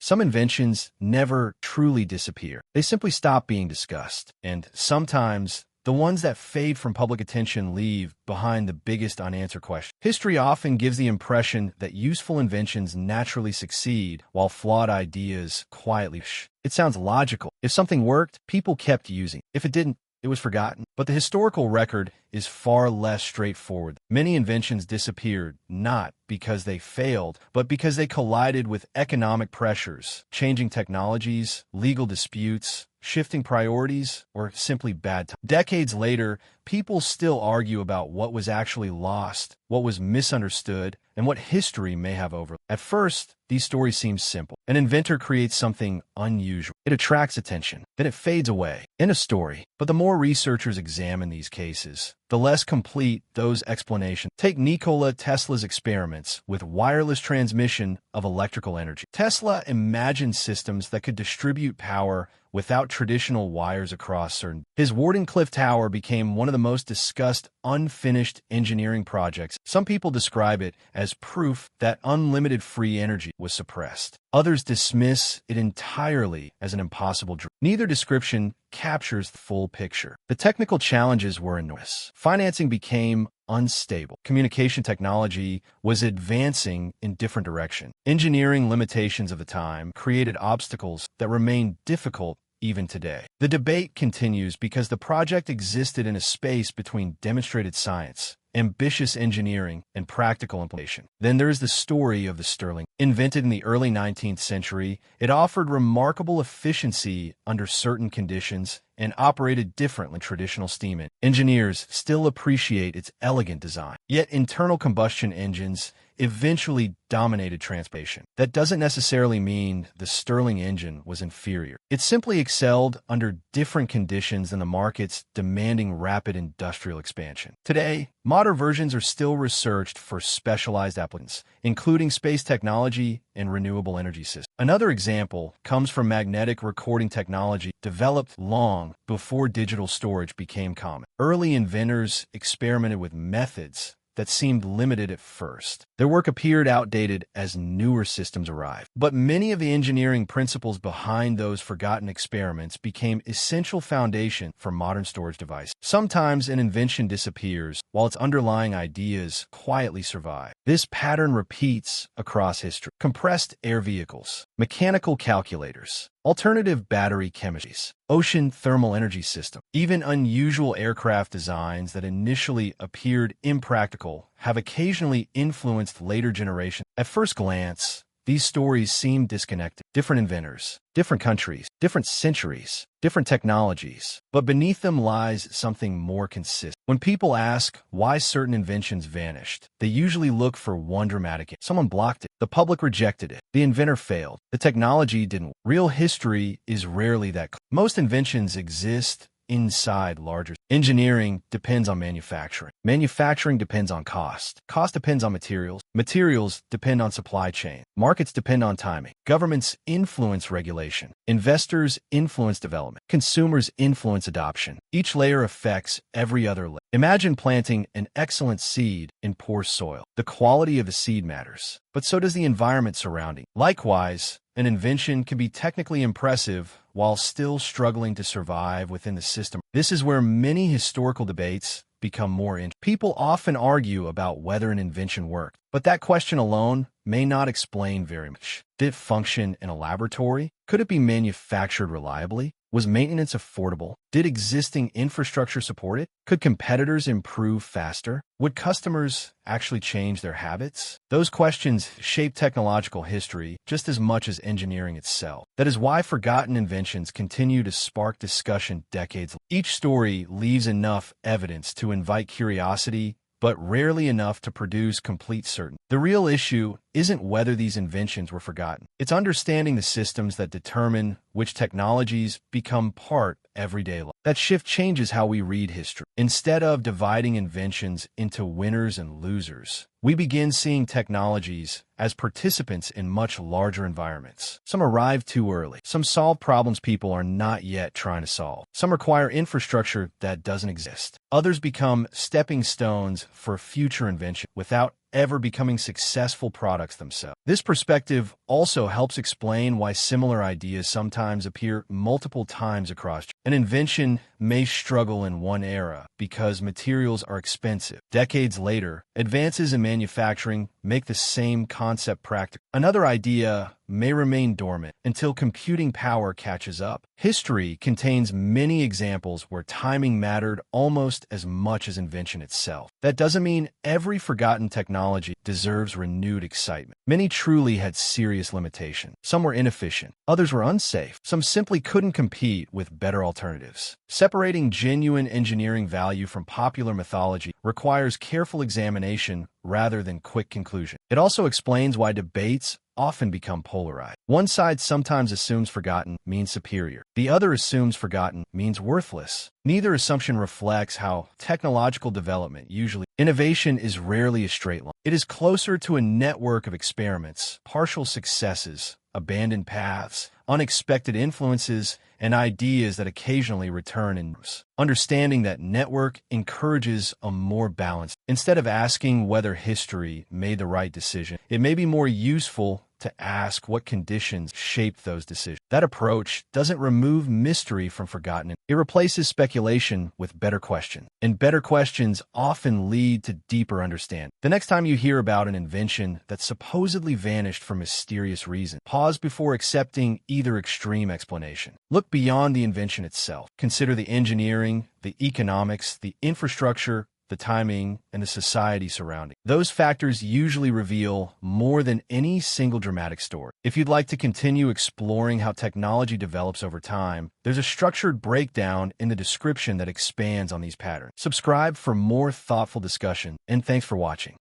Some inventions never truly disappear. They simply stop being discussed. And sometimes the ones that fade from public attention leave behind the biggest unanswered questions. History often gives the impression that useful inventions naturally succeed while flawed ideas quietly shh. It sounds logical. If something worked, people kept using it. If it didn't, it was forgotten. But the historical record is far less straightforward. Many inventions disappeared not because they failed, but because they collided with economic pressures, changing technologies, legal disputes, shifting priorities, or simply bad time. Decades later, people still argue about what was actually lost, what was misunderstood, and what history may have overlooked. At first, these stories seem simple. An inventor creates something unusual. It attracts attention. Then it fades away. End of story. But the more researchers examine these cases, the less complete those explanations. Take Nikola Tesla's experiments with wireless transmission of electrical energy. Tesla imagined systems that could distribute power without traditional wires across certain. His Wardenclyffe Tower became one of the most discussed unfinished engineering projects. Some people describe it as proof that unlimited free energy was suppressed. Others dismiss it entirely as an impossible dream. Neither description captures the full picture. The technical challenges were enormous. Financing became unstable. Communication technology was advancing in different directions. Engineering limitations of the time created obstacles that remain difficult even today. The debate continues because the project existed in a space between demonstrated science, ambitious engineering, and practical implementation. Then there is the story of the Stirling. Invented in the early 19th century, it offered remarkable efficiency under certain conditions and operated differently than traditional steam engines. Engineers still appreciate its elegant design. Yet internal combustion engines eventually dominated transportation. That doesn't necessarily mean the Stirling engine was inferior. It simply excelled under different conditions than the markets demanding rapid industrial expansion. Today, modern versions are still researched for specialized applications, including space technology and renewable energy systems. Another example comes from magnetic recording technology developed long before digital storage became common. Early inventors experimented with methods that seemed limited at first. Their work appeared outdated as newer systems arrived. But many of the engineering principles behind those forgotten experiments became essential foundation for modern storage devices. Sometimes an invention disappears while its underlying ideas quietly survive. This pattern repeats across history. Compressed air vehicles, mechanical calculators, alternative battery chemistries, ocean thermal energy system, even unusual aircraft designs that initially appeared impractical have occasionally influenced later generations. At first glance, these stories seem disconnected. Different inventors, different countries, different centuries, different technologies. But beneath them lies something more consistent. When people ask why certain inventions vanished, they usually look for one dramatic answer. Someone blocked it. The public rejected it. The inventor failed. The technology didn't. Real history is rarely that clear. Most inventions exist inside larger. Engineering depends on manufacturing. Manufacturing depends on cost. Cost depends on materials. Materials depend on supply chain. Markets depend on timing. Governments influence regulation. Investors influence development. Consumers influence adoption. Each layer affects every other layer. Imagine planting an excellent seed in poor soil. The quality of the seed matters, but so does the environment surrounding. Likewise, an invention can be technically impressive while still struggling to survive within the system. This is where many historical debates become more interesting. People often argue about whether an invention worked, but that question alone may not explain very much. Did it function in a laboratory? Could it be manufactured reliably? Was maintenance affordable? Did existing infrastructure support it? Could competitors improve faster? Would customers actually change their habits? Those questions shape technological history just as much as engineering itself. That is why forgotten inventions continue to spark discussion decades later. Each story leaves enough evidence to invite curiosity, but rarely enough to produce complete certainty. The real issue isn't whether these inventions were forgotten. It's understanding the systems that determine which technologies become part of everyday life. That shift changes how we read history. Instead of dividing inventions into winners and losers, we begin seeing technologies as participants in much larger environments. Some arrive too early. Some solve problems people are not yet trying to solve. Some require infrastructure that doesn't exist. Others become stepping stones for future invention without ever becoming successful products themselves. This perspective also helps explain why similar ideas sometimes appear multiple times across. An invention may struggle in one era because materials are expensive. Decades later, advances in manufacturing make the same concept practical. Another idea may remain dormant until computing power catches up. History contains many examples where timing mattered almost as much as invention itself. That doesn't mean every forgotten technology deserves renewed excitement. Many truly had serious limitations. Some were inefficient, others were unsafe, some simply couldn't compete with better alternatives. Separating genuine engineering value from popular mythology requires careful examination rather than quick conclusion. It also explains why debates often become polarized. One side sometimes assumes forgotten means superior. The other assumes forgotten means worthless. Neither assumption reflects how technological development usually. Innovation is rarely a straight line. It is closer to a network of experiments, partial successes, abandoned paths, unexpected influences, and ideas that occasionally return in use. Understanding that network encourages a more balanced. Instead of asking whether history made the right decision, it may be more useful to ask what conditions shaped those decisions. That approach doesn't remove mystery from forgotten. It replaces speculation with better questions. And better questions often lead to deeper understanding. The next time you hear about an invention that supposedly vanished for mysterious reasons, pause before accepting either extreme explanation. Look beyond the invention itself. Consider the engineering, the economics, the infrastructure, the timing, and the society surrounding. Those factors usually reveal more than any single dramatic story. If you'd like to continue exploring how technology develops over time, there's a structured breakdown in the description that expands on these patterns. Subscribe for more thoughtful discussion, and thanks for watching.